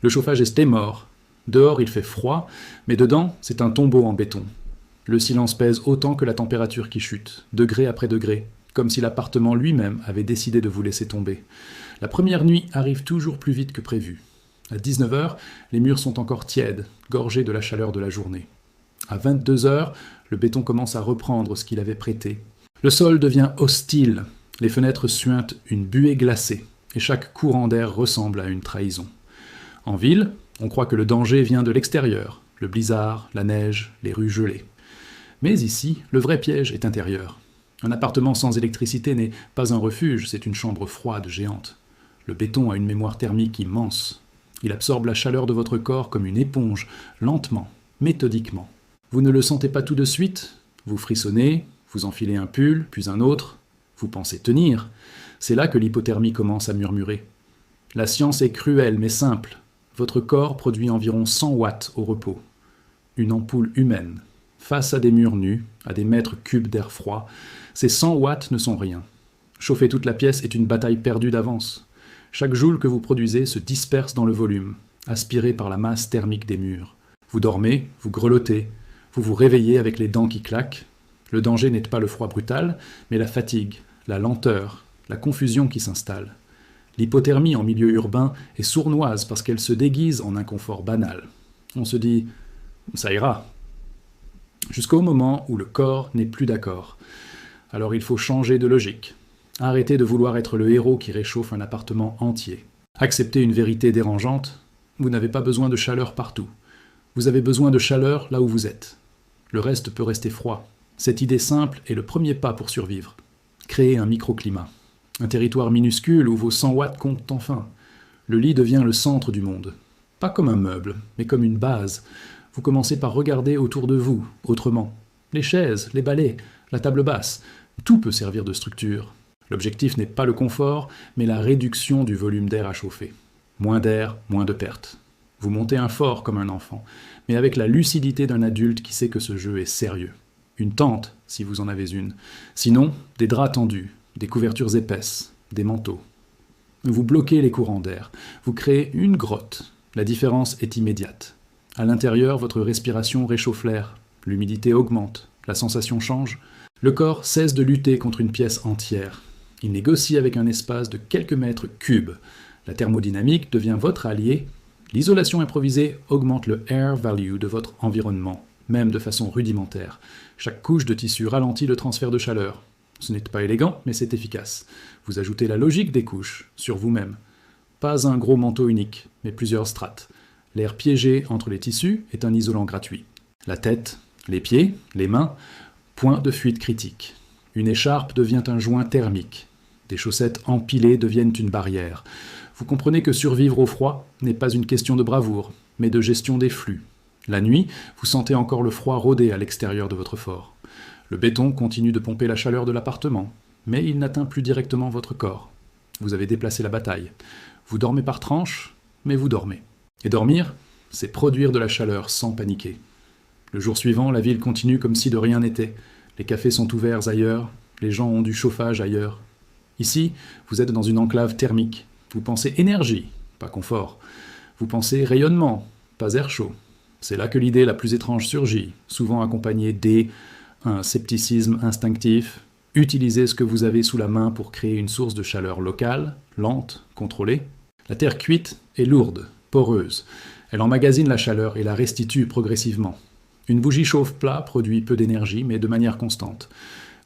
Le chauffage est mort. Dehors, il fait froid, mais dedans, c'est un tombeau en béton. Le silence pèse autant que la température qui chute, degré après degré, comme si l'appartement lui-même avait décidé de vous laisser tomber. La première nuit arrive toujours plus vite que prévu. À 19 heures, les murs sont encore tièdes, gorgés de la chaleur de la journée. À 22 heures, le béton commence à reprendre ce qu'il avait prêté. Le sol devient hostile, les fenêtres suintent une buée glacée, et chaque courant d'air ressemble à une trahison. En ville, on croit que le danger vient de l'extérieur, le blizzard, la neige, les rues gelées. Mais ici, le vrai piège est intérieur. Un appartement sans électricité n'est pas un refuge, c'est une chambre froide, géante. Le béton a une mémoire thermique immense. Il absorbe la chaleur de votre corps comme une éponge, lentement, méthodiquement. Vous ne le sentez pas tout de suite, vous frissonnez, vous enfilez un pull, puis un autre, vous pensez tenir. C'est là que l'hypothermie commence à murmurer. La science est cruelle mais simple. Votre corps produit environ 100 watts au repos. Une ampoule humaine. Face à des murs nus, à des mètres cubes d'air froid, ces 100 watts ne sont rien. Chauffer toute la pièce est une bataille perdue d'avance. Chaque joule que vous produisez se disperse dans le volume, aspiré par la masse thermique des murs. Vous dormez, vous grelottez, vous vous réveillez avec les dents qui claquent. Le danger n'est pas le froid brutal, mais la fatigue, la lenteur, la confusion qui s'installe. L'hypothermie en milieu urbain est sournoise parce qu'elle se déguise en inconfort banal. On se dit « ça ira ». Jusqu'au moment où le corps n'est plus d'accord. Alors il faut changer de logique. Arrêtez de vouloir être le héros qui réchauffe un appartement entier. Acceptez une vérité dérangeante. Vous n'avez pas besoin de chaleur partout. Vous avez besoin de chaleur là où vous êtes. Le reste peut rester froid. Cette idée simple est le premier pas pour survivre. Créer un microclimat. Un territoire minuscule où vos 100 watts comptent enfin. Le lit devient le centre du monde. Pas comme un meuble, mais comme une base. Vous commencez par regarder autour de vous, autrement. Les chaises, les balais, la table basse, tout peut servir de structure. L'objectif n'est pas le confort, mais la réduction du volume d'air à chauffer. Moins d'air, moins de pertes. Vous montez un fort comme un enfant, mais avec la lucidité d'un adulte qui sait que ce jeu est sérieux. Une tente, si vous en avez une. Sinon, des draps tendus, des couvertures épaisses, des manteaux. Vous bloquez les courants d'air. Vous créez une grotte. La différence est immédiate. À l'intérieur, votre respiration réchauffe l'air. L'humidité augmente. La sensation change. Le corps cesse de lutter contre une pièce entière. Il négocie avec un espace de quelques mètres cubes. La thermodynamique devient votre allié. L'isolation improvisée augmente le air value de votre environnement, même de façon rudimentaire. Chaque couche de tissu ralentit le transfert de chaleur. Ce n'est pas élégant, mais c'est efficace. Vous ajoutez la logique des couches, sur vous-même. Pas un gros manteau unique, mais plusieurs strates. L'air piégé entre les tissus est un isolant gratuit. La tête, les pieds, les mains, point de fuite critique. Une écharpe devient un joint thermique. Des chaussettes empilées deviennent une barrière. Vous comprenez que survivre au froid n'est pas une question de bravoure, mais de gestion des flux. La nuit, vous sentez encore le froid rôder à l'extérieur de votre fort. Le béton continue de pomper la chaleur de l'appartement, mais il n'atteint plus directement votre corps. Vous avez déplacé la bataille. Vous dormez par tranches, mais vous dormez. Et dormir, c'est produire de la chaleur sans paniquer. Le jour suivant, la ville continue comme si de rien n'était. Les cafés sont ouverts ailleurs, les gens ont du chauffage ailleurs. Ici, vous êtes dans une enclave thermique. Vous pensez énergie, pas confort. Vous pensez rayonnement, pas air chaud. C'est là que l'idée la plus étrange surgit, souvent accompagnée d'un scepticisme instinctif. Utilisez ce que vous avez sous la main pour créer une source de chaleur locale, lente, contrôlée. La terre cuite est lourde, poreuse. Elle emmagasine la chaleur et la restitue progressivement. Une bougie chauffe-plat produit peu d'énergie, mais de manière constante.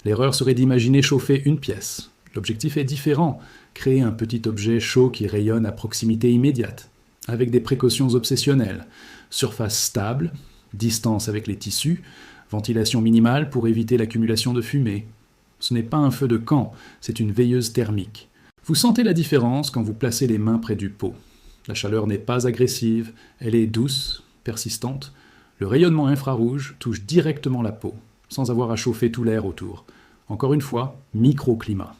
L'erreur serait d'imaginer chauffer une pièce. L'objectif est différent, créer un petit objet chaud qui rayonne à proximité immédiate, avec des précautions obsessionnelles. Surface stable, distance avec les tissus, ventilation minimale pour éviter l'accumulation de fumée. Ce n'est pas un feu de camp, c'est une veilleuse thermique. Vous sentez la différence quand vous placez les mains près du pot. La chaleur n'est pas agressive, elle est douce, persistante. Le rayonnement infrarouge touche directement la peau, sans avoir à chauffer tout l'air autour. Encore une fois, microclimat.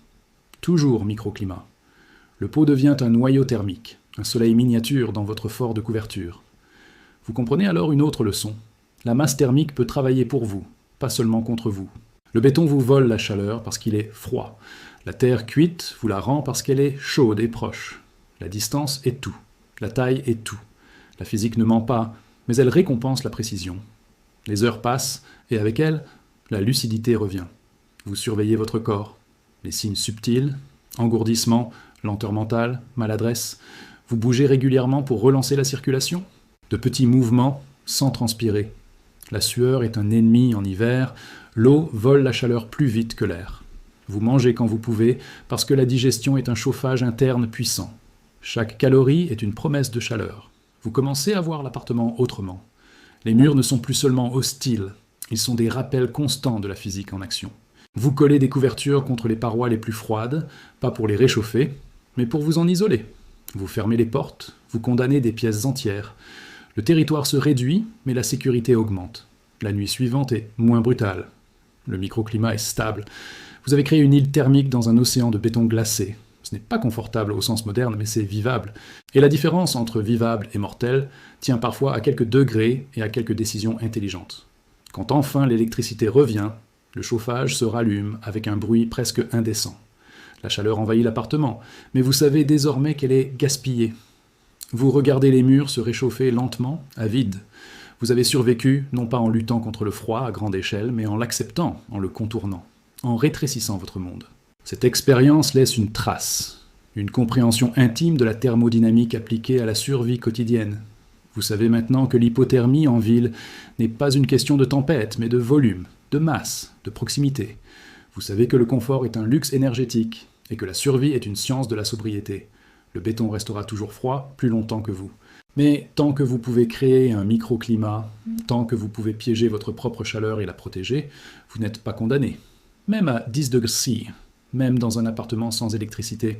Toujours microclimat. Le pot devient un noyau thermique, un soleil miniature dans votre fort de couverture. Vous comprenez alors une autre leçon. La masse thermique peut travailler pour vous, pas seulement contre vous. Le béton vous vole la chaleur parce qu'il est froid. La terre cuite vous la rend parce qu'elle est chaude et proche. La distance est tout. La taille est tout. La physique ne ment pas, mais elle récompense la précision. Les heures passent, et avec elles, la lucidité revient. Vous surveillez votre corps. Les signes subtils, engourdissement, lenteur mentale, maladresse. Vous bougez régulièrement pour relancer la circulation. De petits mouvements, sans transpirer. La sueur est un ennemi en hiver. L'eau vole la chaleur plus vite que l'air. Vous mangez quand vous pouvez, parce que la digestion est un chauffage interne puissant. Chaque calorie est une promesse de chaleur. Vous commencez à voir l'appartement autrement. Les murs ne sont plus seulement hostiles, ils sont des rappels constants de la physique en action. Vous collez des couvertures contre les parois les plus froides, pas pour les réchauffer, mais pour vous en isoler. Vous fermez les portes, vous condamnez des pièces entières. Le territoire se réduit, mais la sécurité augmente. La nuit suivante est moins brutale. Le microclimat est stable. Vous avez créé une île thermique dans un océan de béton glacé. Ce n'est pas confortable au sens moderne, mais c'est vivable. Et la différence entre vivable et mortel tient parfois à quelques degrés et à quelques décisions intelligentes. Quand enfin l'électricité revient, le chauffage se rallume avec un bruit presque indécent. La chaleur envahit l'appartement, mais vous savez désormais qu'elle est gaspillée. Vous regardez les murs se réchauffer lentement, à vide. Vous avez survécu, non pas en luttant contre le froid à grande échelle, mais en l'acceptant, en le contournant, en rétrécissant votre monde. Cette expérience laisse une trace, une compréhension intime de la thermodynamique appliquée à la survie quotidienne. Vous savez maintenant que l'hypothermie en ville n'est pas une question de tempête, mais de volume, de masse, de proximité. Vous savez que le confort est un luxe énergétique et que la survie est une science de la sobriété. Le béton restera toujours froid plus longtemps que vous. Mais tant que vous pouvez créer un microclimat, tant que vous pouvez piéger votre propre chaleur et la protéger, vous n'êtes pas condamné. Même à 10 degrés C, même dans un appartement sans électricité,